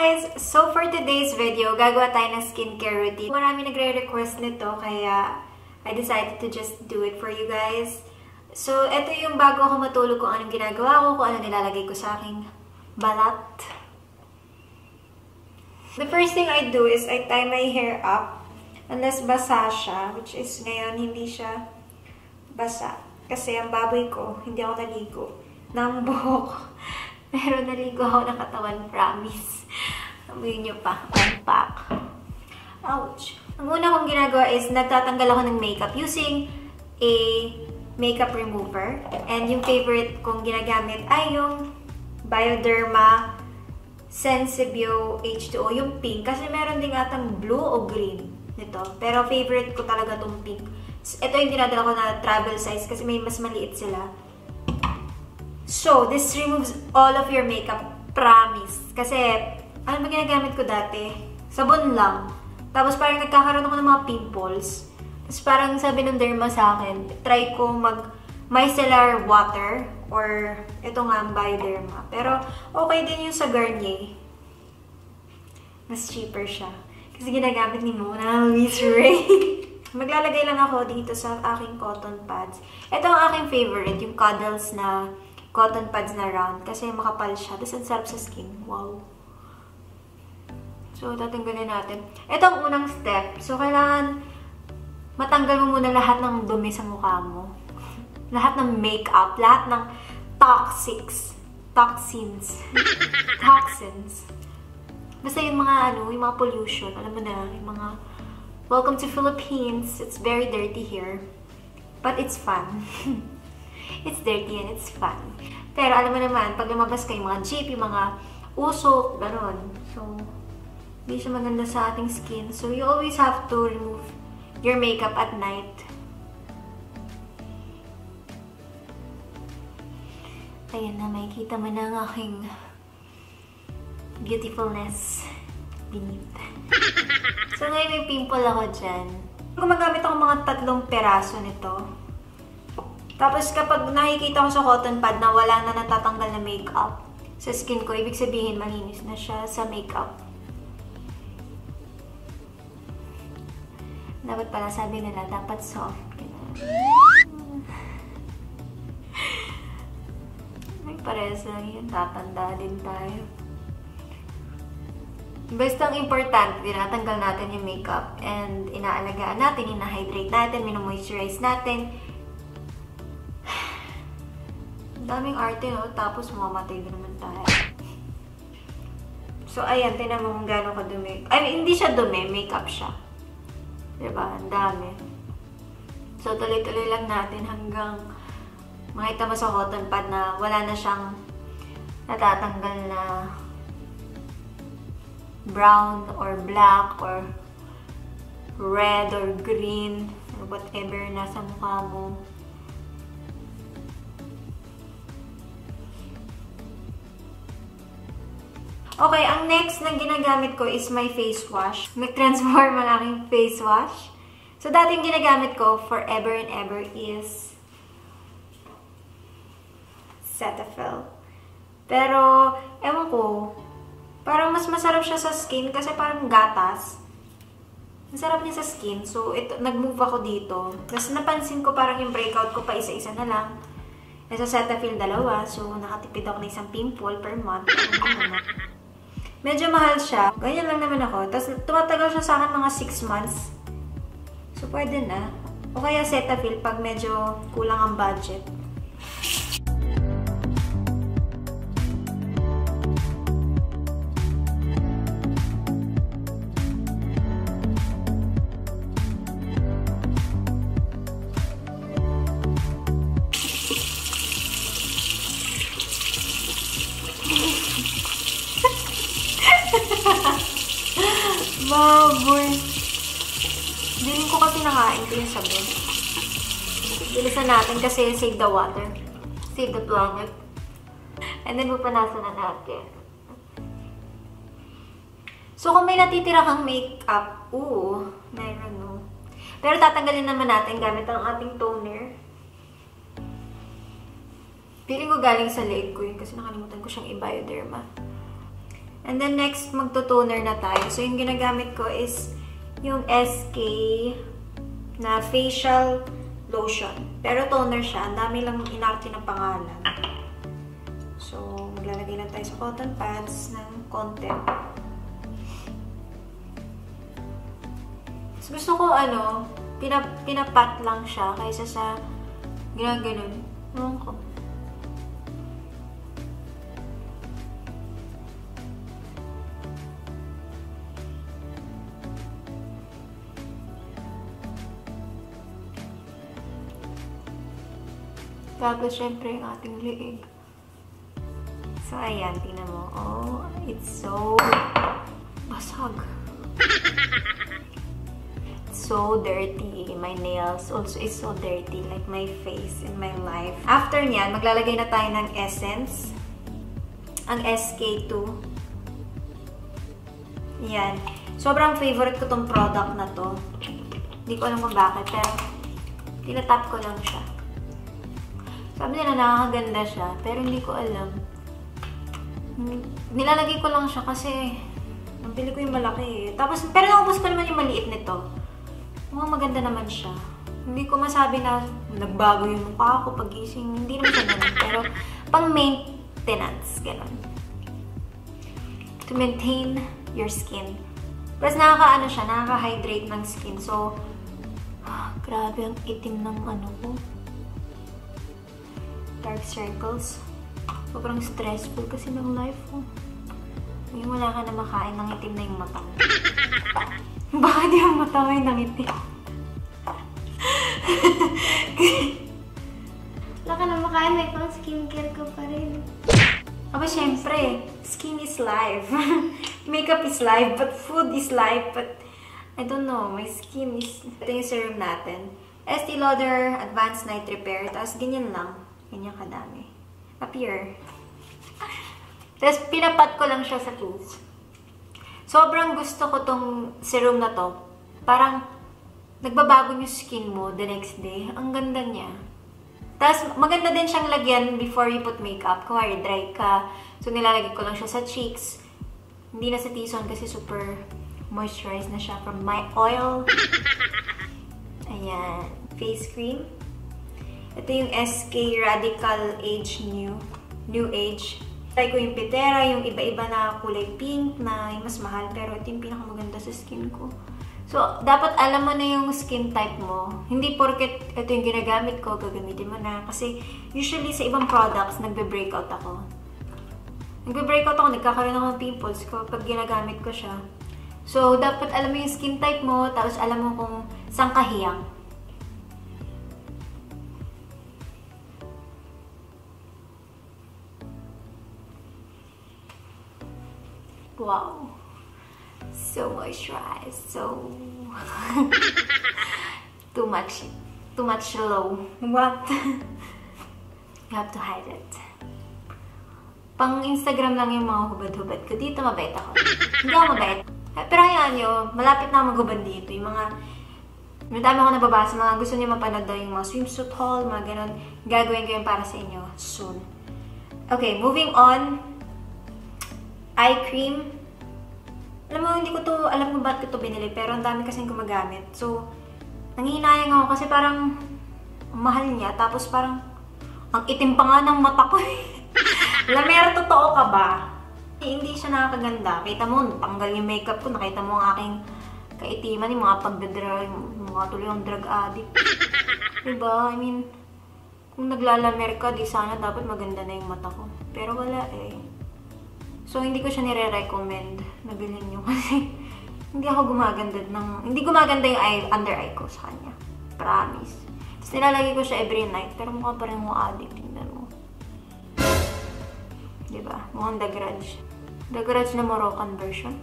guys! So for today's video, gagawa tayo ng skincare routine. Marami nagre-request nito, kaya I decided to just do it for you guys. So, ito yung bago ako matulog kung anong ginagawa ko, kung anong nilalagay ko sa aking balat. The first thing I do is I tie my hair up unless basa siya, which is ngayon hindi siya basa. Kasi ang baboy ko, hindi ako naligo ng buhok. Pero naligo ako ng katawan, promise. Amoy nyo pa, unpack. Ouch! Ang una kong ginagawa is nagtatanggal ako ng makeup using a makeup remover. And yung favorite kong ginagamit ay yung Bioderma Sensibio H2O, yung pink. Kasi meron ding atang blue o green nito. Pero favorite ko talaga tong pink. Ito yung dinadala ko na travel size kasi may mas maliit sila. So, this removes all of your makeup, promise. Kasi, ano ba ginagamit ko dati? Sabon lang. Tapos parang nagkakaroon ako ng mga pimples. Tapos parang sabi ng derma sa akin, try ko micellar water or ito nga ang Bioderma. Pero okay din yung sa Garnier. Mas cheaper siya. Kasi ginagamit ni Mona Luis Ray. Maglalagay lang ako dito sa aking cotton pads. Ito ang aking favorite, yung Cuddles na cotton pads na round. Kasi makapal siya. Tapos ang sarap sa skin. Wow. So, tatanggalin natin. Ito ang unang step. So, kailangan matanggal mo muna lahat ng dumi sa mukha mo. Lahat ng makeup. Lahat ng toxins. Basta yung mga, yung mga pollution. Alam mo na, yung mga welcome to Philippines. It's very dirty here. But it's fun. It's dirty and it's fun. Pero alam mo naman, pag lumabas kayo, mga jeep, yung mga usok, gano'n. So, hindi siya maganda sa ating skin. So, you always have to remove your makeup at night. Ayan na, makikita mo na ang aking beautifulness beneath. So, ngayon may pimple ako dyan. Gumagamit ako mga 3 peraso nito. Tapos kapag nakikita ko sa cotton pad na wala na natatanggal na makeup sa skin ko, ibig sabihin malinis na siya sa makeup. Dapat pala sabi nila, dapat soft. Ay, parehas lang yun. Tatanda din tayo. Basta ang importante, tinatanggal natin yung makeup and inaalagaan natin, ina-hydrate natin, mino-moisturize natin. Daming arte, no? Tapos mamamatay din naman tayo. So, ayan, tinan mo kung gano'n kadumi. I mean, hindi siya dumi, makeup siya. Diba? Ang dami. So, tuloy-tuloy lang natin hanggang makita mo sa cotton pad na wala na siyang natatanggal na brown or black or red or green or whatever nasa mukha mo. Okay, ang next na ginagamit ko is my face wash. Nag-transform ang aking face wash. So, dati yung ginagamit ko forever and ever is Cetaphil. Pero, ewan ko, parang mas masarap siya sa skin kasi parang gatas. Masarap niya sa skin. So, ito, nag-move ako dito. Tapos, napansin ko parang yung breakout ko pa isa-isa na lang. E sa Cetaphil, 2. So, nakatipid ako ng isang pimple per month. Medyo mahal siya. Ganyan lang naman ako. Tapos, tumatagal siya sa akin mga 6 months. So, pwede na. O kaya Cetaphil pag medyo kulang ang budget. Baboy. Bilin ko kasi nakain ko yung sabon. Bilisan natin kasi save the water. Save the planet. And then, pupanasan na natin. So, kung may natitira kang makeup, meron no. Pero tatanggalin naman natin gamit ang ating toner. Feeling ko galing sa leg ko yun kasi nakalimutan ko siyang i-Bioderma. And then next, magto-toner na tayo. So, yung ginagamit ko is yung SK na facial lotion. Pero toner siya. Ang dami lang inarte ng pangalan. So, maglalagay lang tayo sa cotton pads ng konti. So, gusto ko, pinapat lang siya kaysa sa ginaganon. Ewan ko. Tapos, syempre, yung ating liig. So, ayan. Tingnan mo. Oh, it's so basag. It's so dirty. My nails also is so dirty. Like my face and my life. After nyan, maglalagay na tayo ng essence. Ang SK2. Yan. Sobrang favorite ko tong product na to. Hindi ko alam kung bakit, pero tinatap ko lang siya. Sabi nila nakakaganda siya, pero hindi ko alam. Nilalagay ko lang siya kasi nabili ko yung malaki eh. Tapos, pero naubos ko naman yung maliit nito. Mukhang maganda naman siya. Hindi ko masabi na nagbago yung mukha ko pagising. Hindi naman siya ganun. Pero pang maintenance, ganun. To maintain your skin. Plus nakaka-ano siya, nakaka-hydrate ng skin. So, grabe ang itim ng ano ko. Dark circles. Sobrang stressful kasi ng life ko. Ngayon wala ka na makain, nangitim na yung mata mo. Bakit yung mata mo yung nangitim? Wala ka na makain, may pang skincare ko pa rin. Aba, syempre, skin is life. Makeup is life, but food is life. But, I don't know, my skin is... Ito yung serum natin. Estee Lauder Advanced Night Repair. Tapos, ganyan lang. Ganyan kadami. Appear. Tapos, pinapat ko lang siya sa tooth. Sobrang gusto ko tong serum na to. Parang, nagbabago yung skin mo the next day. Ang ganda niya. Tapos, maganda din siyang lagyan before you put makeup. Kung dry ka. So, nilalagay ko lang siya sa cheeks. Hindi na sa T-zone kasi super moisturized na siya from my oil. Ayan. Face cream. Ito yung SK Radical Age New Age. Try ko yung Pitera, yung iba-iba na kulay pink na yung mas mahal. Pero ito yung pinakamaganda sa skin ko. So, dapat alam mo na yung skin type mo. Hindi porket ito yung ginagamit ko, gagamitin mo na. Kasi usually sa ibang products, nagbe-breakout ako. Nagbe-breakout ako, nagkakaroon ako ng pimples kapag ginagamit ko siya. So, dapat alam mo yung skin type mo, tapos alam mo kung saan kahiyang. Wow. So moisturized. So... too much low. What? You have to hide it. Pang Instagram lang yung mga hubad-hubad ko. Dito mabait ako. Hindi ako mabait. Pero hayaan nyo, malapit na maghubad dito. Yung mga... Madami ako nababasa. Mga gusto niyo mapanood daw yung mga swimsuit haul, mga ganun. Gagawin ko yun para sa inyo soon. Okay, moving on. Eye cream. Alam mo, hindi ko to, alam kung ba't ko to binili, pero ang dami kasing gumagamit. So, nangihinayang ako kasi parang mahal niya. Tapos parang, ang itim pa nga ng mata ko. Lamer, totoo ka ba? Hindi siya nakakaganda. Kita mo, tanggal yung makeup ko. Nakita mo ang aking kaitiman, yung mga pagdadrag, mga tuloy yung drug addict. Diba? I mean, kung naglalamer ka, di sana dapat maganda na yung mata ko. Pero wala eh. So, hindi ko siya nire-recommend na bilhin nyo kasi hindi ako gumaganda hindi gumaganda yung under eye ko sa kanya. Promise. Tapos nilalagay ko siya every night, pero mukha pa rin mo addict. Tingnan mo. Diba? Mukhang The Grudge. The Grudge na Moroccan version.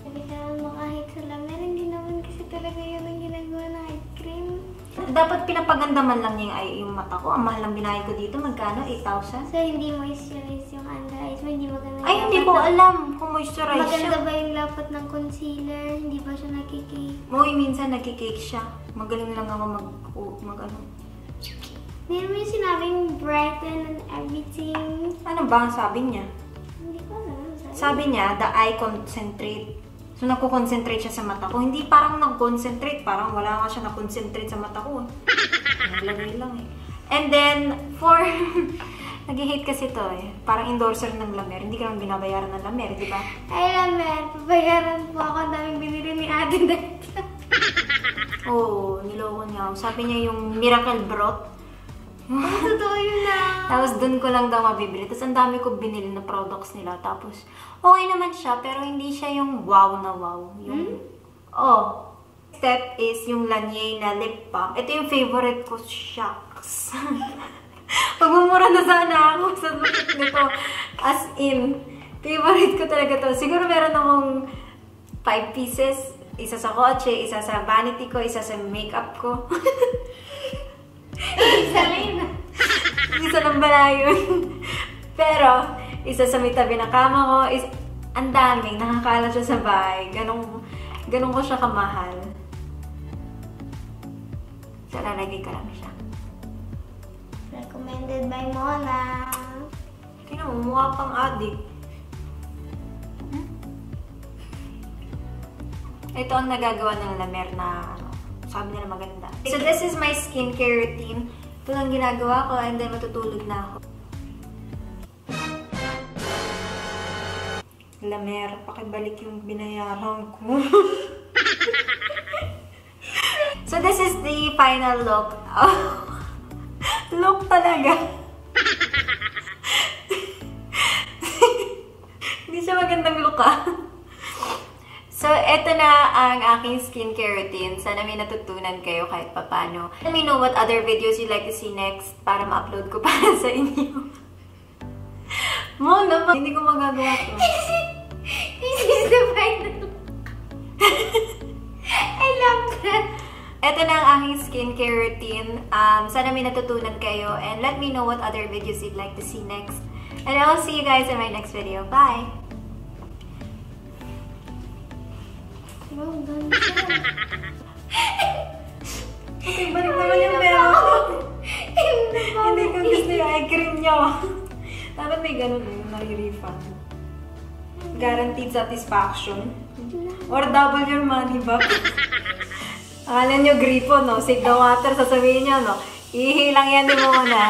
Sabi naman mo kahit sa lamer, hindi naman kasi talaga yun ang ginagawa ng eye cream. Dapat pinapaganda man lang niya yung mata ko. Ang mahal lang binayad ko dito. Magkano? 8,000? So, hindi moisturize yung under eyes mo, hindi maganda. Ay, hindi ko alam kung moisturize siya. Maganda ba yung lapat ng concealer? Hindi ba siya nakikake? Uy, minsan nagkikake siya. Magaling lang ako mag-ano. Hindi mo yung sinabing brighten and everything. Ano ba ang sabi niya? Hindi ko alam. Sabi niya, the eye concentrate. So, nagko-concentrate siya sa mata ko. Hindi parang nag-concentrate. Parang wala nga siya na-concentrate sa mata ko. Naglagay lang eh. And then, for... Nag-hate kasi to eh. Parang endorser ng La Mer. Hindi ka naman binabayaran ng La Mer, di ba? Ay, La Mer, pabayaran po ako. Ang daming binili ni ate dito. Oo, niloko niya ako. Sabi niya yung miracle broth. Totoo yun na. Tapos dun ko lang daw mabibili. Tapos ang dami ko binili na products nila. Tapos, okay naman siya. Pero hindi siya yung wow na wow. Yung, step is yung Laneige na lip balm. Ito yung favorite ko. Shucks. Pagmumura na sana ako sa lupit nito. As in, favorite ko talaga to. Siguro meron akong 5 pieces. Isa sa kotse, isa sa vanity ko, isa sa makeup ko. Isa lang. Isa lang bala yun. Pero, isa sa may tabi ng kama ko, ang daming, nakakalat siya sa bahay. Ganun ko siya kamahal. So, lalagay ko lang siya. Recommended by Mona. Tingnan mo, mukha pang addict. Ito ang nagagawa ng La Mer na, sabi nila maganda. So, this is my skincare routine. Ito lang ginagawa ko and then matutulog na ako. La Mer, pakibalik yung binayaran ko. So, this is the final look. Oh, look talaga. Hindi siya magandang look ah. So, eto na ang aking skincare routine. Sana may natutunan kayo kahit papano. Let me know what other videos you'd like to see next para ma-upload ko para sa inyo. Mo naman, hindi ko magagawa to. This is the final. I love that. Eto na ang aking skincare routine. Sana may natutunan kayo. And let me know what other videos you'd like to see next. And I'll see you guys in my next video. Bye! Wow, ganda. Okay, balik naman yung pera ko. Hindi ko gusto yung eye cream niya. Dapat may ganun eh, nare-refund. Guaranteed satisfaction. Or double your money back. Akala nyo gripo, no? Save the water, sasabihin nyo, no? Ihi lang yan, di mo na.